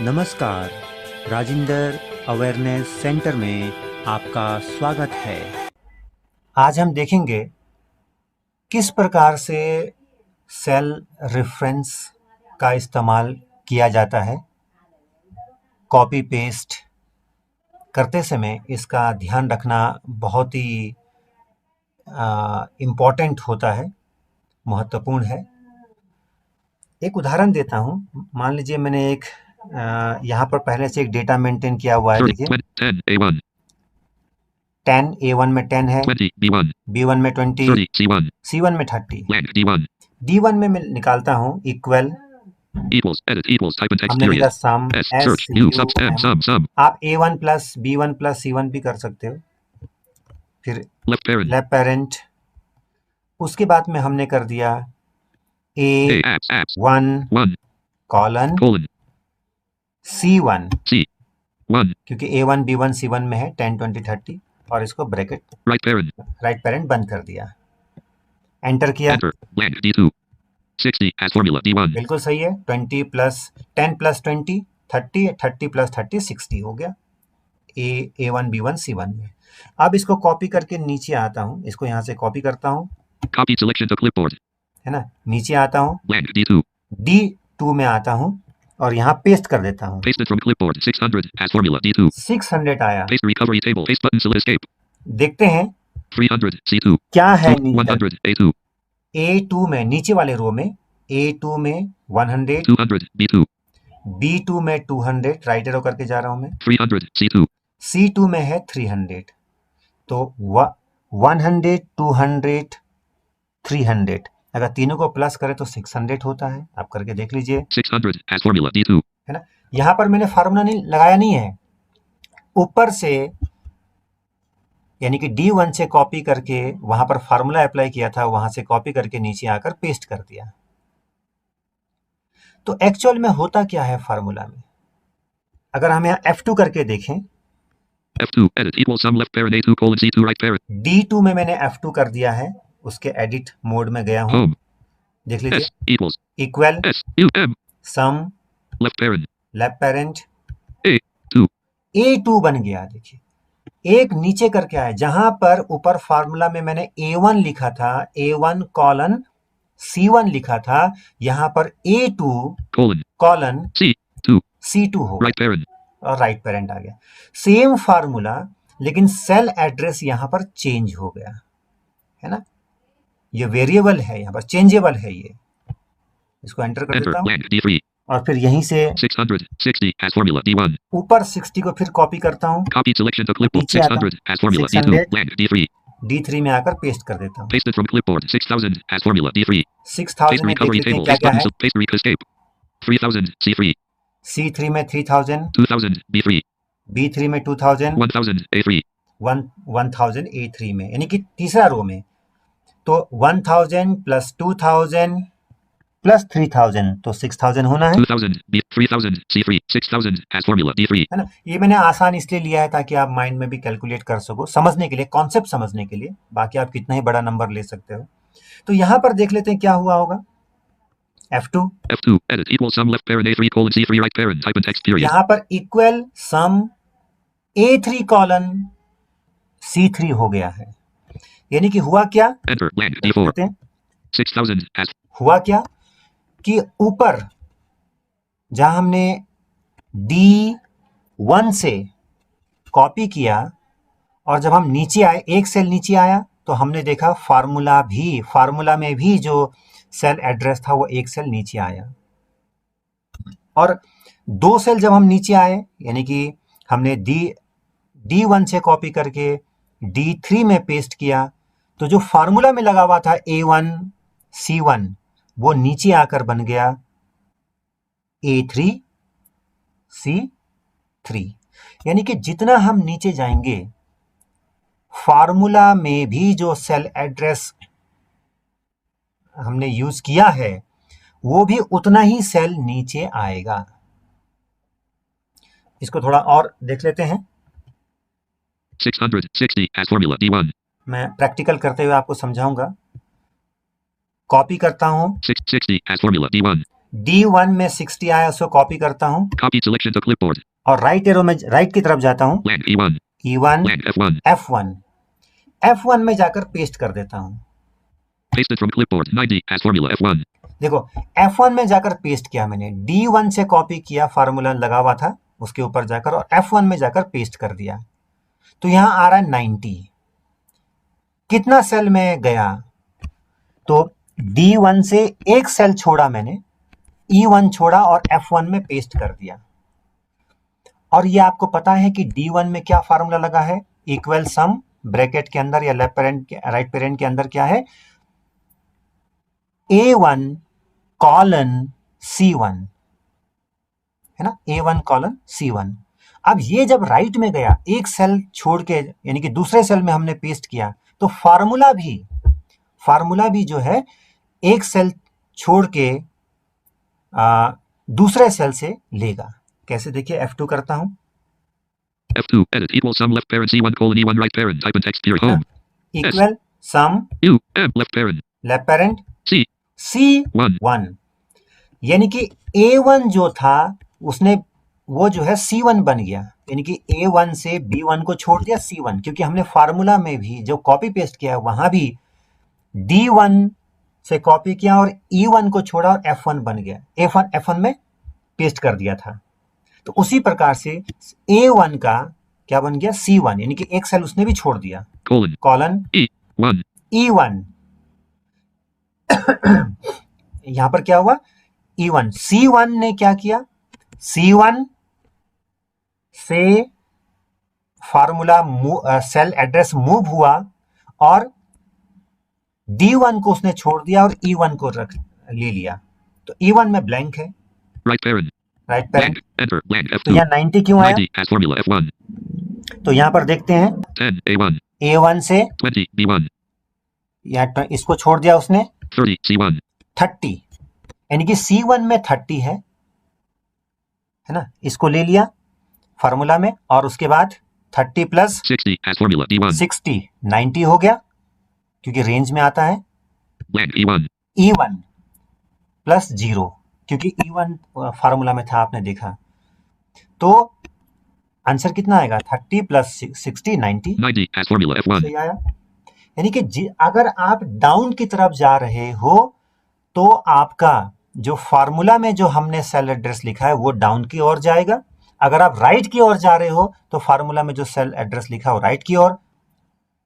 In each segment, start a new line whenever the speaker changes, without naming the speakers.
नमस्कार, Rajinder awareness centre में आपका स्वागत है। आज हम देखेंगे किस प्रकार से सेल रेफरेंस का इस्तेमाल किया जाता है। कॉपी पेस्ट करते समय इसका ध्यान रखना बहुत ही इम्पोर्टेंट होता है, महत्वपूर्ण है। एक उदाहरण देता हूँ। मान लीजिए मैंने एक यहाँ पर पहले से एक डेटा मेंटेन किया हुआ है। देखिए 10 A1 में 10 है,
20 B1,
B1 में 20,
30 C1,
C1 में 30,
blank D1,
D1 में मैं निकालता हूँ equal,
equals, edit, equals, type in text
हमने लिखा
period,
सम
S, search, new, sub, sum,
आप A1 plus B1 plus C1 भी कर सकते हो। फिर
left parent,
लेफ्ट पेरेंट, उसके बाद में हमने कर दिया
A, apps,
1
1,
colon
colon,
C1,
C, 1,
क्योंकि A1 B1 C1 में है 10 20 30, और इसको bracket
right parent,
right parent बंद कर दिया, एंटर किया,
enter, blank D2, 60 as formula D1,
बिल्कुल सही है। 20 प्लस 10 प्लस 20 30, 30 प्लस 30 60 हो गया A1 B1 C1 में। अब इसको कॉपी करके नीचे आता हूँ, इसको यहाँ से कॉपी करता हूँ,
copy selection to clipboard,
है ना। नीचे आता हूँ,
blank D2,
D2 में आता हूँ और यहाँ पेस्ट कर देता हूँ।
pasted from clipboard 600 as formula D2,
600 आया।
paste recovery table, paste button select escape,
देखते हैं
300 C2,
क्या है।
100 A2,
A2 में नीचे वाले रो में A2 में 100,
200 B2,
B2 में 200, राइट एरो करके जा रहा हूँ मैं।
300 C2,
C2 में है 300, तो 100 200 300, अगर तीनों को प्लस करें तो 600 होता है। आप करके देख लीजिए,
600 as formula D2,
है ना। यहाँ पर मैंने फार्मूला नहीं लगाया, नहीं है, ऊपर से यानी कि D1 से कॉपी करके वहां पर फार्मूला अप्लाई किया था, वहां से कॉपी करके नीचे आकर पेस्ट कर दिया। तो एक्चुअल में होता क्या है फार्मूला में, अगर हम यहाँ F2 करके देखें,
F2 edit equals sum left parent A2 colon C2 right parent,
D2 में मैंने F2 कर दिया है, उसके एडिट मोड में गया हूं,
home,
देख
S
लीजिए,
equals
equal
S U M
सम
left parent
left parent
A2
A2 बन गया। देखिए एक नीचे करके आया, जहां पर ऊपर फार्मूला में मैंने A1 लिखा था, A1 कॉलन C1 लिखा था, यहां पर A2
colon
colon
C2
C2 हो
right parent
और राइट पेरेंट आ गया। सेम फार्मूला, लेकिन सेल एड्रेस यहां पर चेंज हो गया, है ना। ये वेरिएबल है, यहां पर चेंजेबल है। ये इसको एंटर कर
enter
देता हूं
blank D3
और फिर यहीं से
660 as formula D1
ऊपर 60 को फिर कॉपी करता हूं,
copy selection to clipboard
नीचे आता हूं,
600 as formula
600
D2 blank D3
D3 में आकर पेस्ट कर देता हूं।
pasted from clipboard 6000 as formula D3
6000
paste
में देख
recovery
लेते हैं
table
क्या
paste
क्या
button
है।
paste escape 3000 C3
C3 में 3000,
2000 B3
B3 में 2000,
1000 A3
1000 A3 में, यानी कि तीसरा रो में। तो 1000 प्लस 2000 प्लस 3000 तो 6000 होना है,
2000 B 3000 C3 6000 as formula D3
है ना। ये मैंने आसान इसलिए लिया है ताकि आप माइंड में भी कैलकुलेट कर सको, समझने के लिए, कॉन्सेप्ट समझने के लिए। बाकी आप कितना ही बड़ा नंबर ले सकते हो। तो यहां पर देख लेते हैं क्या हुआ होगा। F2
edit equals sum left parent A3 colon C3 right parent type in text period
यहां पर इक्वल सम A3 कॉलन C3 हो गया है। यानी कि हुआ क्या,
enter blank D4
कहते हैं
6000 as
हुआ क्या कि ऊपर जहां हमने D1 से कॉपी किया और जब हम नीचे आए, एक सेल नीचे आया, तो हमने देखा फार्मूला में भी जो सेल एड्रेस था वो एक सेल नीचे आया। और दो सेल जब हम नीचे आए, यानी कि हमने D1 से कॉपी करके D3 में पेस्ट किया, तो जो फार्मूला में लगा हुआ था A1 C1 वो नीचे आकर बन गया A3 C3। यानी कि जितना हम नीचे जाएंगे, फार्मूला में भी जो सेल एड्रेस हमने यूज किया है वो भी उतना ही सेल नीचे आएगा। इसको थोड़ा और देख लेते हैं।
660 as formula D1
मैं प्रैक्टिकल करते हुए आपको समझाऊंगा। कॉपी करता हूं,
660 as formula D1
D1 में 60 आया, उसको कॉपी करता हूं
Copy selection to clipboard.
और राइट एरो में राइट की तरफ जाता हूं,
Blank E1.
E1
Blank F1.
F1 F1 में जाकर पेस्ट कर देता हूं।
Pasted from clipboard 90 as formula F1.
देखो F1 में जाकर पेस्ट किया मैंने, D1 से कॉपी किया, फार्मूला लगा हुआ था उसके ऊपर जाकर, और F1 में जाकर पेस्ट कर दिया। तो यहां आ रहा है 90। कितना सेल में गया? तो D1 से एक सेल छोड़ा मैंने, E1 छोड़ा और F1 में पेस्ट कर दिया। और ये आपको पता है कि D1 में क्या फार्मूला लगा है? इक्वल सम ब्रैकेट के अंदर या लेफ्ट पेरेंट के राइट पेरेंट के अंदर क्या है? A1 कॉलन C1 है ना, A1 कॉलन C1। अब ये जब राइट में गया, एक सेल छोड़ के यानी कि दूसरे सेल में हमने पेस्ट किया, तो फार्मूला भी जो है एक सेल छोड़ के दूसरे सेल से लेगा। कैसे? देखिए F2 करता हूं,
F2 edit equals sum left parent C1 colon E1 right parent type in text period home.
Equal some
U M left parent
left parent
C
C1, यानी कि A1 जो था उसने वो जो है C1 बन गया, यानी कि A1 से B1 को छोड़ दिया C1, क्योंकि हमने फार्मूला में भी जो कॉपी पेस्ट किया वहां भी D1 से कॉपी किया और E1 को छोड़ा और F1 बन गया, F1 में पेस्ट कर दिया था। तो उसी प्रकार से A1 का क्या बन गया? C1, यानी कि एक सेल उसने भी छोड़ दिया, कॉलन E1। यहां पर क्या हुआ? E1 C1 ने क्या किया? C1 से फार्मूला सेल एड्रेस मूव हुआ और D1 को उसने छोड़ दिया और E1 को ले लिया। तो E1 में ब्लैंक है,
right parent
parent.
enter blank
तो
F2
यहाँ 90 क्यों आया?
90 as formula F1.
तो यहां पर देखते हैं
10 A1
A1 से
20 B1
इसको छोड़ दिया उसने
30 C1
30, यानी कि C1 में 30 है ना, इसको ले लिया फार्मूला में, और उसके बाद 30 प्लस
60 as formula D1
60 90 हो गया, क्योंकि रेंज में आता है।
blank E1
E1 प्लस 0, क्योंकि E1 फार्मूला में था, आपने देखा। तो आंसर कितना आएगा? 30 प्लस 60 90
as formula F1.
सही आया। यानी कि अगर आप डाउन की तरफ जा रहे हो तो आपका जो फार्मूला में जो हमने सेल एड्रेस लिखा है वो डाउन की ओर जाएगा। अगर आप राइट की ओर जा रहे हो तो फार्मूला में जो सेल एड्रेस लिखा है वो राइट की ओर,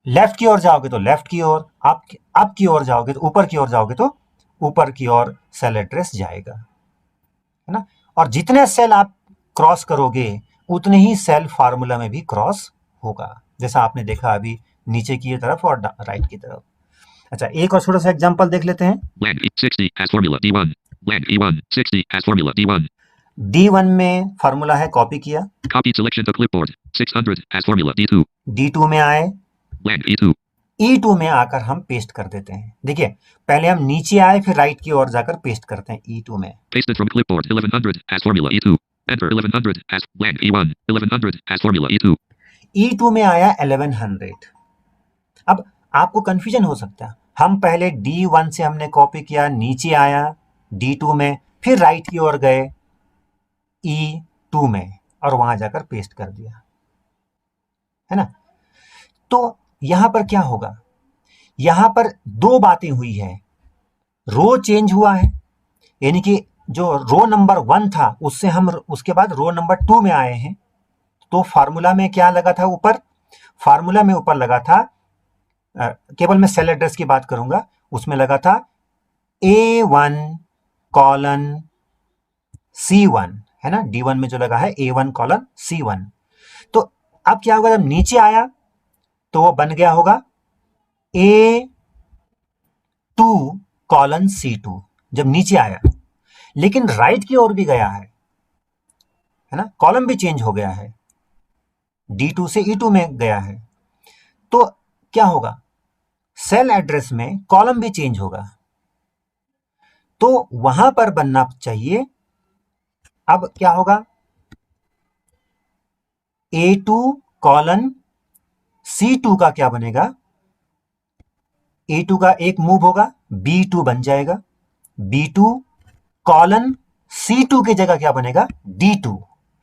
लेफ्ट की ओर जाओगे तो लेफ्ट की ओर, अप की ओर जाओगे तो ऊपर की ओर जाओगे तो ऊपर की ओर सेल एड्रेस जाएगा, है ना। और जितने सेल आप क्रॉस करोगे उतने ही सेल फार्मूला में भी क्रॉस होगा, जैसा आपने देखा अभी नीचे की तरफ और राइट की तरफ। अच्छा, एक और छोटा सा एग्जांपल देख लेते हैं।
blank 60 as formula D1 blank E1 60 as formula D1
D1 में फार्मूला है, कॉपी किया,
copy selection to clipboard 600 as formula D2
D2 में आए,
blank E2
E2 में आकर हम पेस्ट कर देते हैं। देखिए पहले हम नीचे आए फिर राइट की ओर जाकर पेस्ट करते हैं E2 में।
pasted from clipboard 1100 as formula E2 enter 1100 as blank E1 1100 as formula E2
E2 में आया 1100। अब आपको कंफ्यूजन हो सकता है, हम पहले D1 से हमने कॉपी किया, नीचे आया D2 में, फिर राइट की ओर गए E2 में और वहां जाकर पेस्ट कर दिया, है ना। तो यहां पर क्या होगा? यहां पर दो बातें हुई है, रो चेंज हुआ है, यानी कि जो रो नंबर 1 था उससे हम उसके बाद रो नंबर 2 में आए हैं। तो फार्मूला में क्या लगा था ऊपर? फार्मूला में ऊपर लगा था, केवल मैं सेल एड्रेस की बात करूंगा, उसमें लगा था A1 कॉलन C1, है ना। D1 में जो लगा है A1 कॉलन C1। तो अब क्या होगा? जब नीचे आया तो वो बन गया होगा A2 कॉलन C2, जब नीचे आया, लेकिन राइट की ओर भी गया है ना, कॉलम भी चेंज हो गया है, D2 से E2 में गया है। तो क्या होगा? सेल एड्रेस में कॉलम भी चेंज होगा, तो वहां पर बनना चाहिए। अब क्या होगा? A2 कॉलन C2 का क्या बनेगा? A2 का एक मूव होगा, B2 बन जाएगा, B2 कॉलन C2 की जगह क्या बनेगा, D2,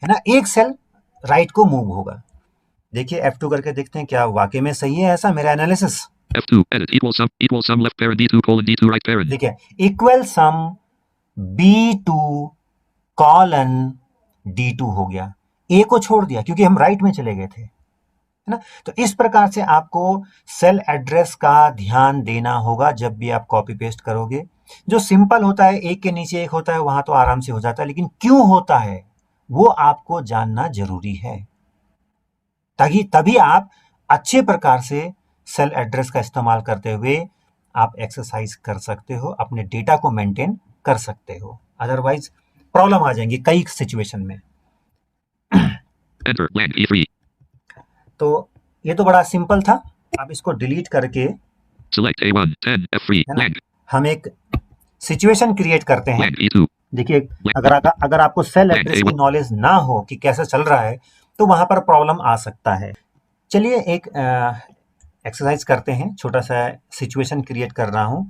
है ना, एक सेल राइट को मूव होगा। देखिए F2 करके देखते हैं क्या वाकई में सही है ऐसा मेरा analysis.
F2 edit equal sum left parent D2 colon D2 right parent.
देखिए इक्वल सम B2 कॉलन D2 हो गया, A को छोड़ दिया क्योंकि हम राइट में चले गए थे, है ना। तो इस प्रकार से आपको सेल एड्रेस का ध्यान देना होगा जब भी आप कॉपी पेस्ट करोगे। जो सिंपल होता है, एक के नीचे एक होता है, वहां तो आराम से हो जाता है, लेकिन क्यों होता है वो आपको जानना जरूरी है, ताकि तभी आप अच्छे प्रकार से सेल एड्रेस का इस्तेमाल करते हुए आप एक्सरसाइज कर सकते हो, अपने डेटा को मेंटेन कर सकते हो। अदरवाइज प्रॉब्लम आ जाएंगी कई सिचुएशन में।
Enter blank E3.
तो ये तो बड़ा सिंपल था। अब इसको डिलीट करके
Select A1 10 F3
है ना,
blank
हम एक सिचुएशन क्रिएट करते हैं।
blank E2
देखिए
blank
अगर आपको सेल
blank
एड्रेस की
A1
नॉलेज ना हो कि कैसे चल रहा है तो वहां पर प्रॉब्लम आ सकता है। चलिए एक एक्सरसाइज करते हैं, छोटा सा सिचुएशन क्रिएट कर रहा हूं।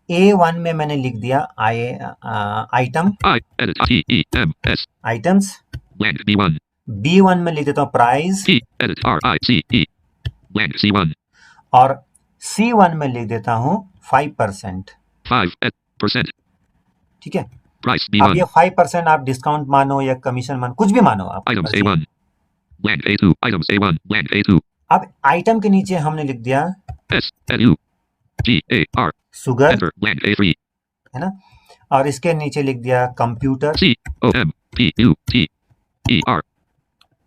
A1 में मैंने लिख दिया item
I edit T E M S
items,
blank B1
B1 में लिख देता हूँ price,
T edit R I C E blank C1
और C1 में लिख देता हूँ 5%।
5%
ठीक है,
price
अब
B1
ये 5% आप डिस्काउंट मानो या कमीशन मानो, कुछ भी मानो आप।
items A1 blank A2 items A1 blank A2
अब आइटम के नीचे हमने लिख दिया
S N U G A R
sugar,
enter blank A3
है ना, और इसके नीचे लिख दिया computer,
C O M P U T E R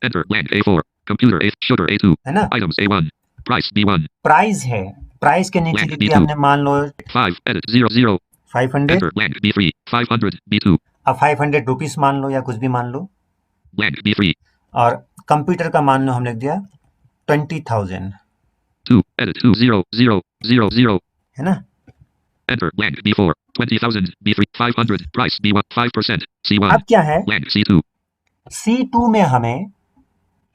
enter blank A4 computer A sugar A2
है ना।
items A1 price B1
price है, प्राइस के नीचे
blank
लिख दिया
B2
हमने मान लो
5 edit 00
500,
enter blank B3 500 B2
अब 500 रुपीस मान लो या कुछ भी मान लो,
blank B3
और कंप्यूटर का मान लो हम लिख दिया 20,000,
2 edit 20000
है ना।
enter blank B4 20,000 B3 500 price B1 5% C1
अब क्या है,
blank C2
C2 में हमें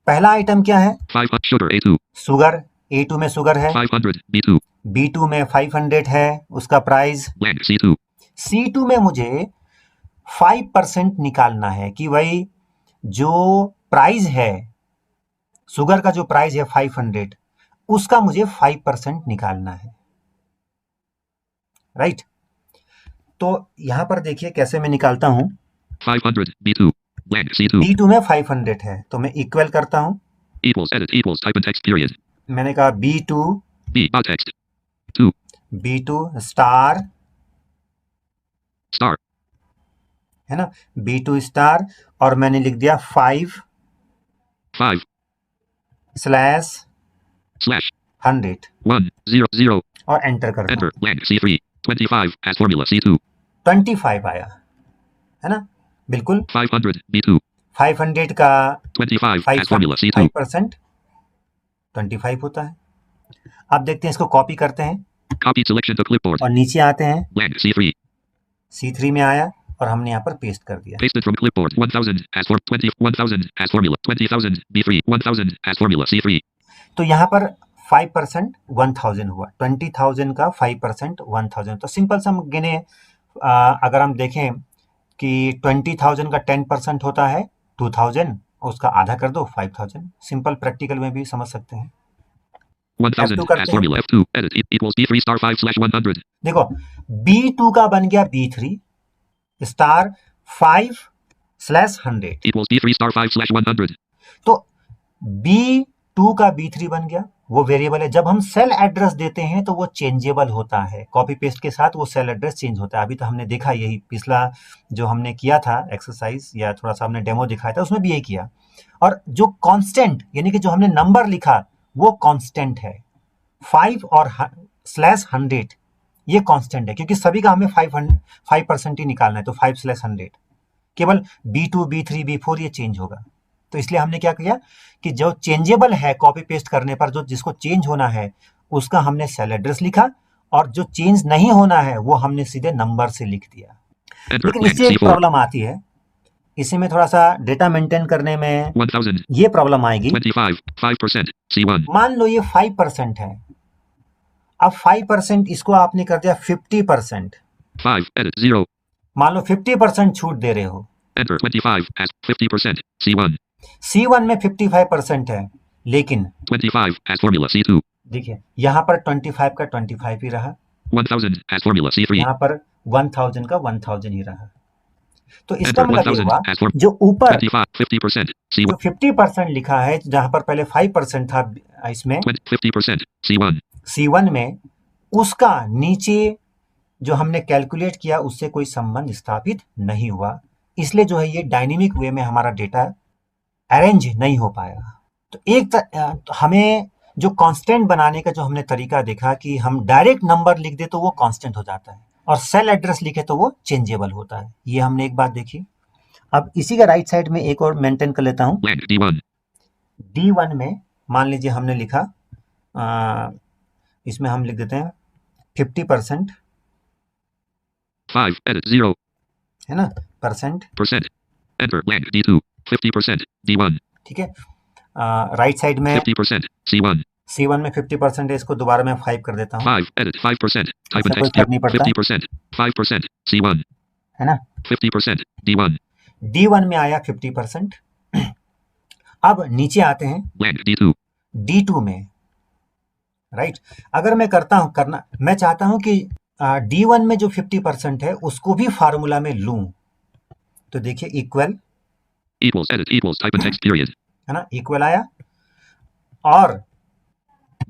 पहला आइटम क्या है,
500 sugar A2
शुगर, A2 में शुगर है,
500 B2
B2 में 500 है उसका प्राइस,
blank C2
C2 में मुझे 5% निकालना है कि भाई जो प्राइस है, शुगर का जो प्राइस है 500, उसका मुझे 5% निकालना है, राइट। तो यहां पर देखिए कैसे मैं निकालता हूं।
500 B2 blank C2
B2 में 500 है तो मैं इक्वल करता हूं,
equals edit equals type in text period
मैंने कहा B2
B dot text 2
B2 star,
star
है ना, B2 स्टार, और मैंने लिख दिया 5
5
स्लैश
slash
100
1 0 0
और एंटर कर
enter
दो।
blank C3 25 as formula C2
25 आया, है ना, बिल्कुल
500 B2
500 का
25 as formula C2
5% 25 होता है। अब देखते हैं, इसको कॉपी करते हैं
copy selection to clipboard
और नीचे आते हैं,
blank C3
C3 में आया और हमने यहाँ पर पेस्ट कर दिया।
pasted from clipboard 1000 as for 1000 as formula 20,000 B3 1000 as formula C3
तो यहाँ पर 5% 1000 हुआ, 20,000 का 5% 1000, तो सिंपल सा हम गिने, अगर हम देखें कि 20,000 का 10% होता है 2000, उसका आधा कर दो 5000, सिंपल प्रैक्टिकल में भी समझ सकते हैं।
1000
F2
as
करते हैं,
formula F2 edit equals B3 star 5 slash 100
देखो B2 का बन गया B3 star 5 slash 100,
equals B3 star 5 slash 100
तो B2 का B3 बन गया, वो वेरिएबल है। जब हम सेल एड्रेस देते हैं तो वो चेंजेबल होता है, कॉपी पेस्ट के साथ वो सेल एड्रेस चेंज होता है। अभी तो हमने देखा, यही पिछला जो हमने किया था एक्सरसाइज या थोड़ा सा हमने डेमो दिखाया था उसमें भी यही किया। और जो कांस्टेंट यानी कि जो हमने नंबर लिखा वो कांस्टेंट है, 5 और स्लैश 100 ये कांस्टेंट है, क्योंकि सभी का हमें 5% ही निकालना है, तो 5 स्लैश 100। केवल B2 B3 B4 ये चेंज होगा, तो इसलिए हमने क्या किया कि जो चेंजेबल है कॉपी पेस्ट करने पर, जो जिसको चेंज होना है उसका हमने सेल एड्रेस लिखा, और जो चेंज नहीं होना है वो हमने सीधे नंबर से लिख दिया।
enter
लेकिन
blank
इससे एक
C4
प्रॉब्लम आती है, इसी में थोड़ा सा डेटा मेंटेन करने में
1000
ये प्रॉब्लम आएगी।
25 5% C1
मान लो ये 5% है, अब 5% इसको आपने कर दिया 50%,
5 edit 0
मान लो 50% छूट दे रहे हो,
Enter 25 as 50%. C1.
C1 में 55% है, लेकिन
25 as formula C2.
देखिए यहाँ पर 25 का 25 ही रहा,
1000 as formula C3.
यहाँ पर 1000 का 1000 ही रहा। तो इसका
Enter
मतलब ये
1000
हुआ
as form
जो ऊपर
25 50% C1.
जो 50% लिखा है, जहां पर पहले 5% था इसमें
50% C1.
C1 में, उसका नीचे जो हमने कैलकुलेट किया उससे कोई संबंध स्थापित नहीं हुआ, इसलिए जो है ये डायनेमिक वे में हमारा डेटा अरेंज नहीं हो पाया। तो तो हमें जो कांस्टेंट बनाने का जो हमने तरीका देखा कि हम डायरेक्ट नंबर लिख दे तो वो कांस्टेंट हो जाता है, और सेल एड्रेस लिखे तो वो चेंजेबल होता है। ये हमने एक बात देखी। अब इसी का राइट साइड में एक और मेंटेन कर लेता हूं।
Blank D1.
D1 में मान लीजिए हमने लिखा, इसमें हम लिख देते हैं 50%,
5 edit 0.
है ना, percent,
Percent. Enter blank D2. 50% D1.
ठीक है। राइट साइड में
50% C1.
C1 में 50% है, इसको दोबारा मैं 5 कर देता हूँ,
5 edit 5%. Type in
ऐसा कोई
text
फर्क
here.
नहीं पड़ता,
50%. 5% C1.
है ना।
50% D1.
D1 में आया 50%। अब नीचे आते हैं
Blank D2.
D2 में, राइट। अगर मैं मैं चाहता हूं कि D1 में जो 50% है उसको भी फार्मूला में लूं, तो देखिए equal,
Equals edit equals type in text period.
है ना, इक्वल आया, और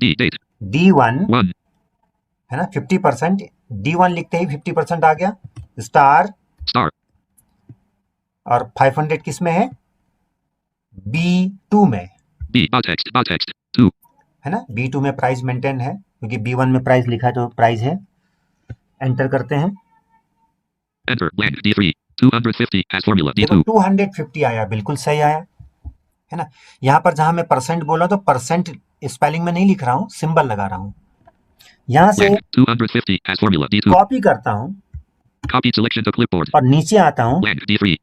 D date.
D1,
1.
है ना, 50%, D1 लिखते ही 50% आ गया, स्टार,
Star.
और 500 किस में है, B2 में,
B text 2.
है ना। B2 में प्राइस मेंटेन है क्योंकि B1 में प्राइस लिखा है तो प्राइस है। एंटर करते हैं,
Enter blank D3. 250 as formula
देखो
D2.
250 आया, बिल्कुल सही आया, है ना। यहाँ पर जहां मैं परसेंट बोला तो परसेंट स्पेलिंग में नहीं लिख रहा हूं, सिंबल लगा रहा हूं। यहां से
Blank 250 as formula D2.
Copy करता हूं
Copy selection to clipboard.
और नीचे आता हूं,
Blank D3.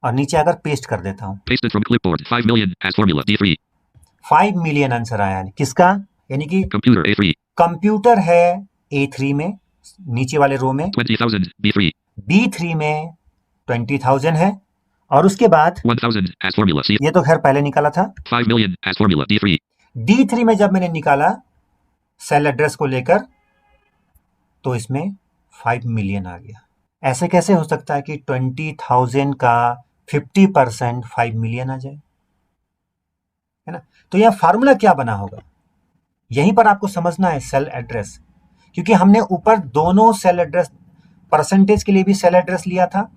और नीचे आकर पेस्ट कर देता हूं।
Pasted from clipboard. 5 million as formula D3.
5 million answer आया, किसका, यानी कि
Computer A3.
कंप्यूटर है A3 में, नीचे वाले रो में,
20,000 B3.
B3 में 20,000 है, और उसके बाद
1,000 as formula C.
ये तो खैर पहले निकाला था।
5 million as formula D3.
D3 में जब मैंने निकाला सेल एड्रेस को लेकर, तो इसमें 5 मिलियन आ गया। ऐसे कैसे हो सकता है कि 20,000 का 50% 5 मिलियन आ जाए, है ना। तो यह फार्मूला क्या बना होगा, यहीं पर आपको समझना है सेल एड्रेस, क्योंकि हमने ऊपर दोनों सेल एड्रेस, परसेंटेज के लिए भी सेल एड्रेस लिया था,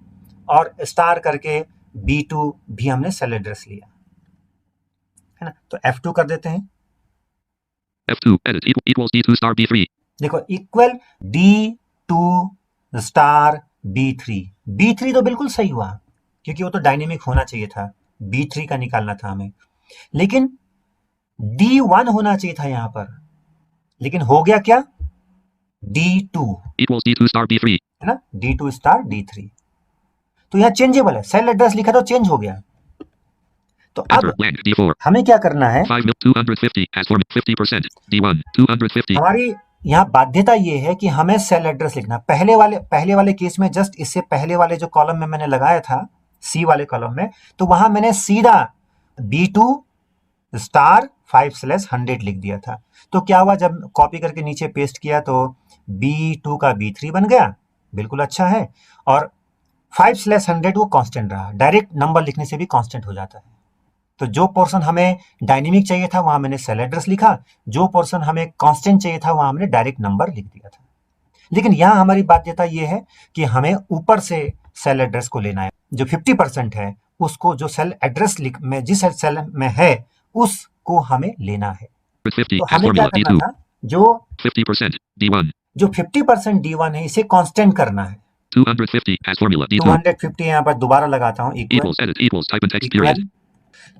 और स्टार करके B2 भी हमने सेल एड्रेस लिया, है ना। तो F2 कर देते हैं,
F2 edit equals D2 star B3.
देखो equal D2 star B3। B3 तो बिल्कुल सही हुआ क्योंकि वो तो डायनेमिक होना चाहिए था, B3 का निकालना था हमें, लेकिन D1 होना चाहिए था यहां पर, लेकिन हो गया क्या, D2,
Equals D2 star B3.
है ना, D2 स्टार D3। तो यहां चेंजेबल है, सेल एड्रेस लिखा तो चेंज हो गया। तो
Enter
अब
blank D4.
हमें क्या करना है,
250 as formula 50%. D1 250.
हमारी यहाँ बाध्यता ये है कि हमें सेल एड्रेस लिखना। पहले वाले केस में, जस्ट इससे पहले वाले जो कॉलम में मैंने लगाया था, सी वाले कॉलम में, तो वहां मैंने सीधा B2 स्टार 5/100 लिख दिया था। तो क्या हुआ, जब कॉपी करके नीचे पेस्ट किया तो B2 का B3 बन गया, बिल्कुल अच्छा है, और 5/100 वो कांस्टेंट रहा। डायरेक्ट नंबर लिखने से भी कांस्टेंट हो जाता है। तो जो पोर्शन हमें डायनेमिक चाहिए था वहां मैंने सेल एड्रेस लिखा, जो पोर्शन हमें कांस्टेंट चाहिए था वहां हमने डायरेक्ट नंबर लिख दिया था। लेकिन यहां हमारी बाध्यता यह है कि हमें ऊपर से सेल एड्रेस को लेना है, जो 50% है उसको, जो सेल एड्रेस में जिस सेल में है उसको हमें लेना है।
50
तो
as
हमें क्या
formula
करना
D2.
था, जो
50% D1.
जो 50% D1 है इसे कांस्टेंट करना है।
250 as formula D2.
250 यहाँ पर दोबारा लगाता हूँ, equal,
Equals edit equals type in text period.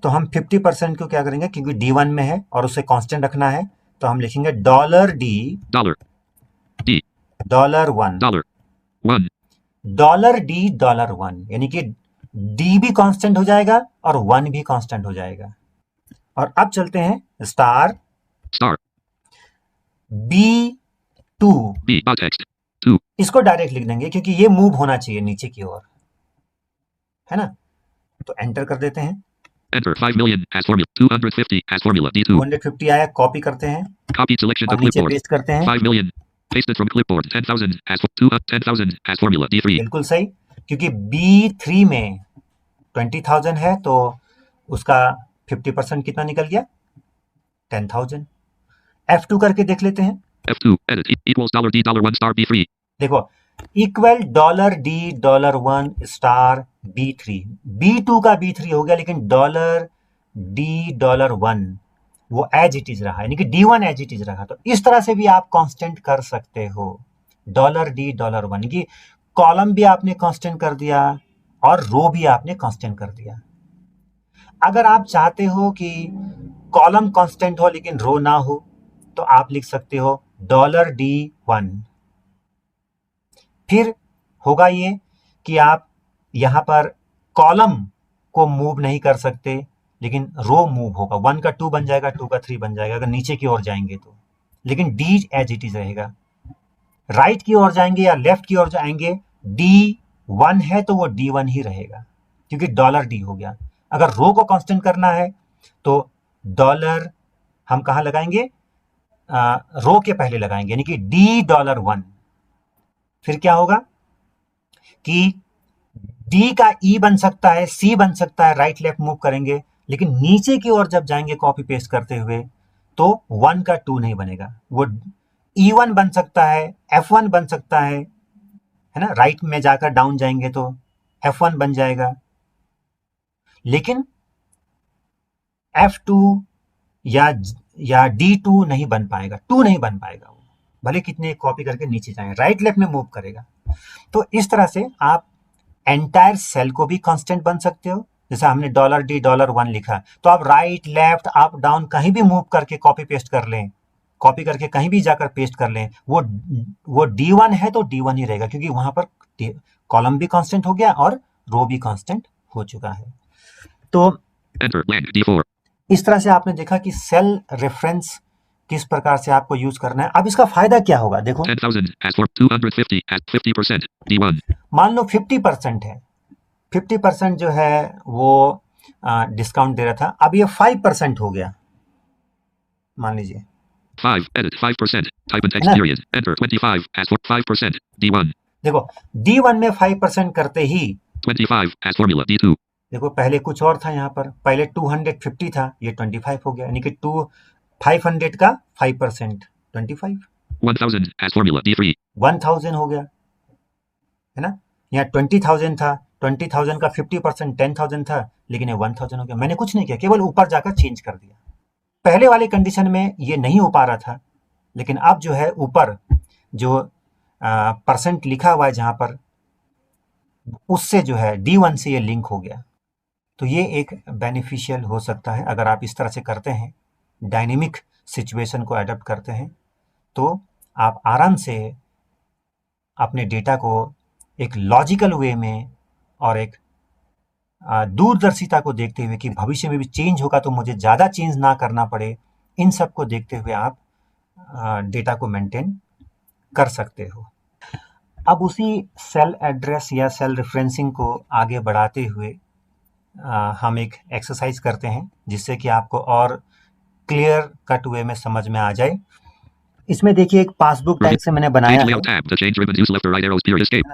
तो हम 50% को क्या करेंगे, क्योंकि D1 में है और उसे कांस्टेंट रखना है, तो हम लिखेंगे $D
Dollar. D.
$1,
Dollar. 1.
$D $1, यानी कि D भी कांस्टेंट हो जाएगा और 1 भी कांस्टेंट हो जाएगा। और अब चलते हैं star
Star.
B2,
B text. 2.
इसको डायरेक्ट लिख देंगे क्योंकि ये मूव होना चाहिए नीचे की ओर, है ना। तो एंटर कर देते हैं।
Enter 5 million as formula. 250 as formula. D2.
250 आया, कॉपी करते हैं
Copy selection to
और नीचे
clipboard.
पेस्ट करते हैं।
5 million. Pasted from clipboard. 10,000 as 10,000 as formula. D3.
बिल्कुल सही, क्योंकि B3 में 20,000 है तो उसका 50% कितना निकल गया, 10,000। F2 करके देख लेते हैं।
F2. Edit equals $D $1 star B3.
देखो, equal $D $1 star B3, B2 का B3 हो गया, लेकिन $D $1 वो एज इट इज रहा, यानी कि D1 एज इट इज रहा। तो इस तरह से भी आप कांस्टेंट कर सकते हो, $D $1, कि कॉलम भी आपने कांस्टेंट कर दिया और रो भी आपने कांस्टेंट कर दिया। अगर आप चाहते हो कि कॉलम कांस्टेंट हो लेकिन रो ना हो, तो आप लिख सकते हो $D1। फिर होगा ये कि आप यहां पर कॉलम को मूव नहीं कर सकते, लेकिन रो मूव होगा। 1 का 2 बन जाएगा, 2 का 3 बन जाएगा अगर नीचे की ओर जाएंगे तो, लेकिन D एज इट इज रहेगा। राइट की ओर जाएंगे या लेफ्ट की ओर जाएंगे, D1 है तो वो D1 ही रहेगा, क्योंकि $D हो गया। अगर रो को कांस्टेंट करना है तो डॉलर हम कहां लगाएंगे, रो के पहले लगाएंगे, यानी कि D $1। फिर क्या होगा कि D का E बन सकता है, C बन सकता है, राइट लेफ्ट मूव करेंगे, लेकिन नीचे की ओर जब जाएंगे कॉपी पेस्ट करते हुए तो 1 का 2 नहीं बनेगा, वो E1 बन सकता है, F1 बन सकता है ना। राइट में जाकर डाउन जाएंगे तो F1 बन जाएगा, लेकिन F2 या D2 नहीं बन पाएगा, 2 नहीं बन पाएगा, वो भले कितने कॉपी करके नीचे जाए, राइट लेफ्ट में मूव करेगा। तो इस तरह से आप एंटायर सेल को भी कांस्टेंट बन सकते हो। जैसे हमने $D $1 लिखा, तो आप राइट लेफ्ट अप डाउन कहीं भी मूव करके कॉपी पेस्ट कर लें, कॉपी करके कहीं भी जाकर पेस्ट कर लें, वो D1 है तो D1 ही रहेगा, क्योंकि वहां पर कॉलम भी कांस्टेंट हो गया और रो भी कांस्टेंट हो चुका है। तो
Enter blank D4.
इस तरह से आपने देखा कि सेल रेफरेंस किस प्रकार से आपको यूज करना है। अब इसका फायदा क्या होगा, देखो
10,000 as for 250 at 50% D1.
मान लो 50% है, 50% जो है वो डिस्काउंट दे रहा था, अब ये 5% हो गया, मान लीजिए
5. Edit 5%. Type in
है
text
ना।
period. Enter 25 as for 5% D1.
देखो D1 में 5% करते ही
25 as formula D2.
देखो पहले कुछ और था, यहाँ पर पहले 250 था, ये 25 हो गया, यानी कि 500 का 5% 25,
1,000 as formula D3.
1000 हो गया, है ना। यहाँ 20,000 था, 20,000 का 50% 10,000 था, लेकिन ये 1000 हो गया। मैंने कुछ नहीं किया, केवल ऊपर जाकर चेंज कर दिया। पहले वाले कंडीशन में ये नहीं हो पा रहा था, लेकिन अब जो है ऊपर जो परसेंट लिखा हुआ है जहां पर, उससे जो है D1 से ये लिंक हो गया। तो ये एक बेनिफिशियल हो सकता है अगर आप इस तरह से करते हैं, डायनेमिक सिचुएशन को अडॉप्ट करते हैं, तो आप आराम से अपने डेटा को एक लॉजिकल वे में और एक दूरदर्शिता को देखते हुए कि भविष्य में भी चेंज होगा तो मुझे ज़्यादा चेंज ना करना पड़े, इन सब को देखते हुए आप डेटा को मेंटेन कर सकते हो। अब उसी सेल एड्रेस या सेल रेफरेंसिंग को आगे बढ़ाते हुए हम एक एक्सरसाइज करते हैं, जिससे कि आपको और क्लियर कट वे में समझ में आ जाए। इसमें देखिए एक पासबुक टाइप से मैंने बनाया
Change
है।
layout tab. The change ribbons use left or right arrows. Period. Escape.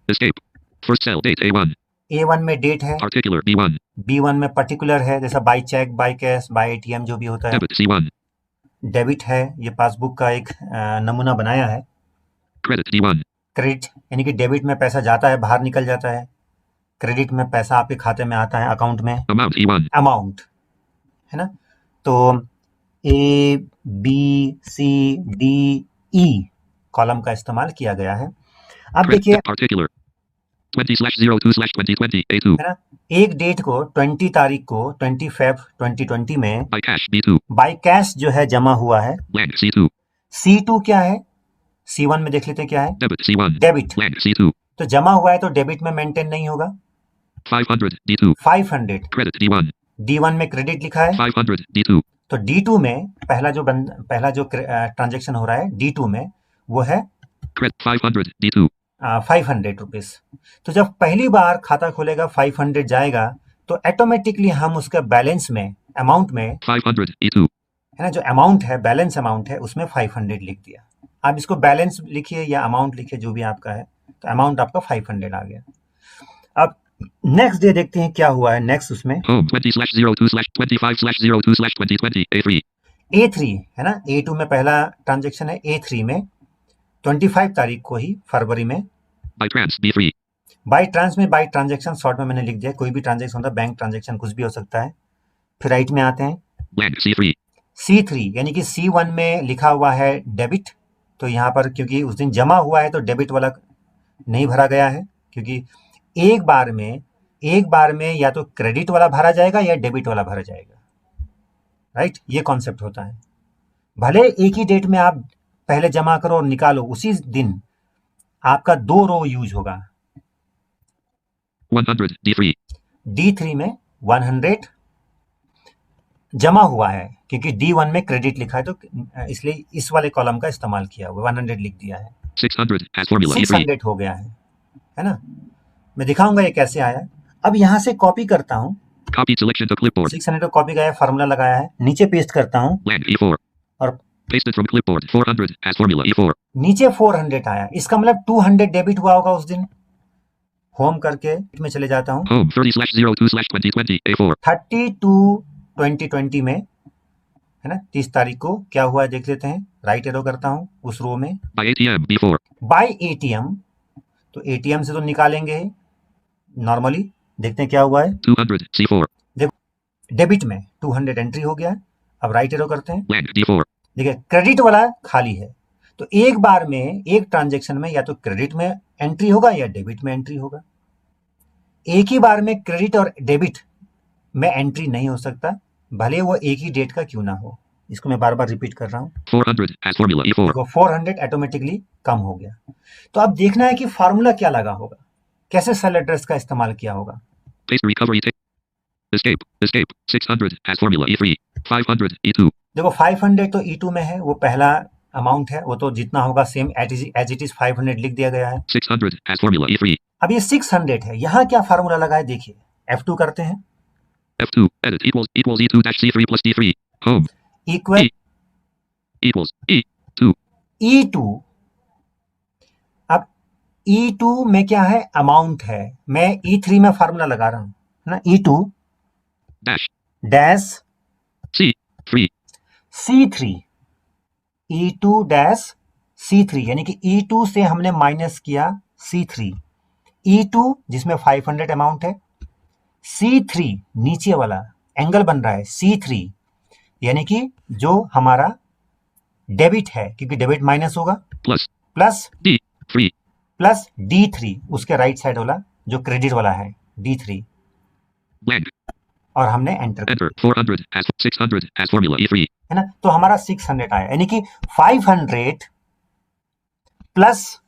Escape. First cell date A1.
A1 में डेट है,
Particular B1.
B1 में पर्टिकुलर है, जैसा by cheque, by cash, by ATM जो भी होता है।
Debit C1.
डेबिट है, ये पासबुक का एक नमूना बनाया है।
Credit D1.
क्रेडिट यानी कि डेबिट में पैसा जाता है, बाहर निकल जाता है, क्रेडिट में पैसा आपके खाते में आता है, अकाउंट में
Amount E1.
अमाउंट, है ना। तो A B C D E column का इस्तेमाल किया गया है। अब देखिए,
Particular 20/02/2020 A2.
है ना, एक डेट को 20 तारीख को 20 Feb 2020 में
By cash B2.
By cash जो है जमा हुआ है।
Blank C2.
C2 क्या है, C1 में देख लेते हैं क्या है,
Debit C1.
Debit.
Blank C2.
तो जमा हुआ है तो डेबिट में मेंटेन नहीं होगा।
500 D2.
500
Credit D1.
D1 में क्रेडिट लिखा है,
500 D2.
तो D2 में पहला जो ट्रांजेक्शन हो रहा है D2 में वो है
Credit 500 D2.
500 रुपीज। तो जब पहली बार खाता खोलेगा 500 जाएगा तो ऑटोमेटिकली हम उसका बैलेंस में अमाउंट में
500 E2.
है ना, जो अमाउंट है बैलेंस अमाउंट है उसमें 500 लिख दिया। आप इसको बैलेंस लिखिए या अमाउंट लिखिए जो भी आपका है, तो अमाउंट आपका 500 आ गया। अब नेक्स्ट डे देखते हैं क्या हुआ है नेक्स्ट उसमें।
Home 20/02/25/02/2020 A3.
A3 है ना, A2 में पहला ट्रांजेक्शन है, A3 में 25 तारीख को ही फरवरी में
By trans B3.
By trans में बाई ट्रांजेक्शन शॉर्ट में मैंने लिख दिया, कोई भी ट्रांजेक्शन होता है, बैंक ट्रांजेक्शन कुछ भी हो सकता है। फिर राइट में आते हैं
Blank C3.
C3 यानी कि C1 में लिखा हुआ है डेबिट, तो यहाँ पर क्योंकि उस दिन जमा हुआ है तो डेबिट वाला नहीं भरा गया है, क्योंकि एक बार में या तो क्रेडिट वाला भरा जाएगा या डेबिट वाला भरा जाएगा, राइट, ये कॉन्सेप्ट होता है। भले एक ही डेट में आप पहले जमा करो और निकालो, उसी दिन आपका 2 रो यूज होगा।
100 D3.
D3 में 100 जमा हुआ है, क्योंकि D1 में क्रेडिट लिखा है तो इसलिए इस वाले कॉलम का इस्तेमाल किया हुआ, 100 लिख दिया है।
600 as formula E3.
600 हो गया है ना। मैं दिखाऊंगा ये कैसे आया। अब यहां से कॉपी करता हूं,
Copy selection to clipboard.
600 को कॉपी गया, फार्मूला लगाया है, नीचे पेस्ट करता हूं
Blank E4.
और
Pasted from clipboard 400 as formula E4.
नीचे 400 आया, इसका मतलब 200 डेबिट हुआ होगा उस दिन। होम करके में चले जाता हूं,
Home 30/02/2020 A4.
32/2020 में है ना, 30 तारीख को क्या हुआ है देख लेते हैं। राइट एरो करता हूं उस रो में,
By ATM B4.
By ATM, तो एटीएम से तो निकालेंगे नॉर्मली, देखते हैं क्या हुआ है।
200 C4.
डेबिट में 200 एंट्री हो गया है। अब राइट एरो करते हैं,
Blank D4.
देखिए क्रेडिट वाला खाली है, तो एक बार में एक ट्रांजेक्शन में या तो क्रेडिट में एंट्री होगा या डेबिट में एंट्री होगा। एक ही बार में क्रेडिट और डेबिट में एंट्री नहीं हो सकता, भले वो एक ही डेट का क्यों ना हो। इसको मैं बार बार रिपीट कर रहा हूं।
400 as formula E4.
देखो 400 ऑटोमेटिकली कम हो गया। तो अब देखना है कि फार्मूला क्या लगा होगा, कैसे सेल एड्रेस का इस्तेमाल किया होगा।
Paste recovery tick. Escape. 600 as formula E3. 500 E2.
देखो 500 तो E2 में है, वो पहला अमाउंट है, वो तो जितना होगा सेम एज इट इज 500 लिख दिया गया है।
600 as formula E3.
अब ये 600 है, यहाँ क्या फार्मूला लगा है देखिए, F2 करते हैं,
F2 edit equals E2 dash C3 plus D3. Home
equal
equals E2.
E2। अब E2 में क्या है, अमाउंट है, मैं E3 में फार्मूला लगा रहा हूं ना, E2
dash
dash
C3.
C3, E2 dash C3 यानी कि E2 से हमने माइनस किया C3, E2 जिसमें 500 अमाउंट है, C3 नीचे वाला एंगल बन रहा है C3 यानी कि जो हमारा डेबिट है, क्योंकि डेबिट माइनस होगा,
plus
plus
D3.
Plus D3 उसके राइट साइड वाला जो क्रेडिट वाला है D3,
Blank.
और हमने enter
Enter 400 as 600 as formula E3.
है ना, तो हमारा 600 आया, यानी कि 500 प्लस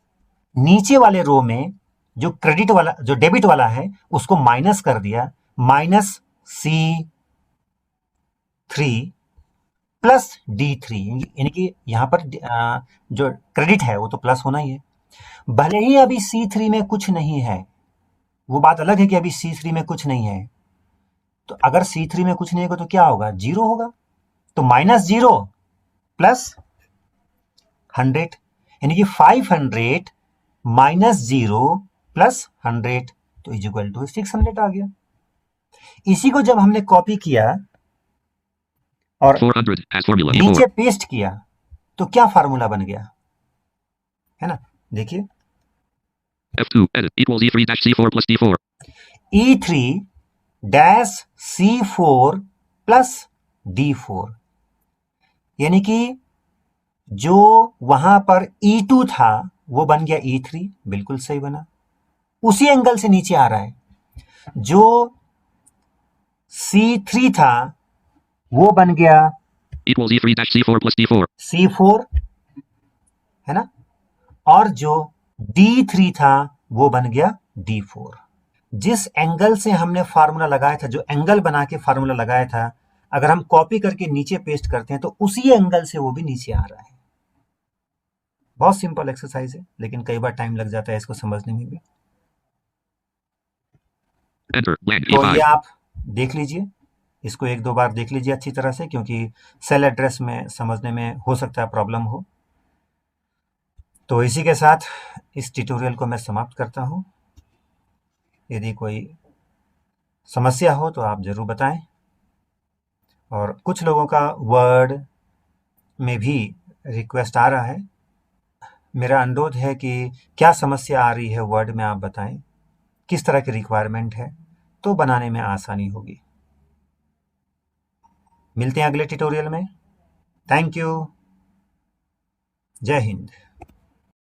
नीचे वाले रो में जो क्रेडिट वाला जो डेबिट वाला है उसको माइनस कर दिया, माइनस C3 प्लस D3, यानी कि यहां पर जो क्रेडिट है वो तो प्लस होना ही है। भले ही अभी C3 में कुछ नहीं है, वो बात अलग है कि अभी C3 में कुछ नहीं है, तो अगर C3 में कुछ नहीं होगा तो क्या होगा, 0 होगा, तो -0 प्लस 100 यानी कि 500 माइनस 0 प्लस 100 तो इज इक्वल टू 600 आ गया। इसी को जब हमने कॉपी किया और
400 as formula
नीचे
E4.
पेस्ट किया तो क्या फार्मूला बन गया, है ना, देखिए
F2 edit equals E3 dash C4 plus D4.
E3 dash C4 plus D4, यानी कि जो वहां पर E2 था वो बन गया E3, बिल्कुल सही बना, उसी एंगल से नीचे आ रहा है। जो C3 था वो बन गया
Equals E3 dash C4 plus D4.
C4, है ना, और जो D3 था वो बन गया D4। जिस एंगल से हमने फार्मूला लगाया था, जो एंगल बना के फार्मूला लगाया था, अगर हम कॉपी करके नीचे पेस्ट करते हैं तो उसी एंगल से वो भी नीचे आ रहा है। बहुत सिंपल एक्सरसाइज है, लेकिन कई बार टाइम लग जाता है इसको समझने में भी।
Enter blank
तो ये
E5.
आप देख लीजिए, इसको एक दो बार देख लीजिए अच्छी तरह से, क्योंकि सेल एड्रेस में समझने में हो सकता है प्रॉब्लम हो। तो इसी के साथ इस ट्यूटोरियल को मैं समाप्त करता हूँ। यदि कोई समस्या हो तो आप ज़रूर बताएं। और कुछ लोगों का वर्ड में भी रिक्वेस्ट आ रहा है। मेरा अनुरोध है कि क्या समस्या आ रही है वर्ड में, आप बताएं किस तरह की रिक्वायरमेंट है, तो बनाने में आसानी होगी। मिलते हैं अगले ट्यूटोरियल में। Thank you. जय हिंद।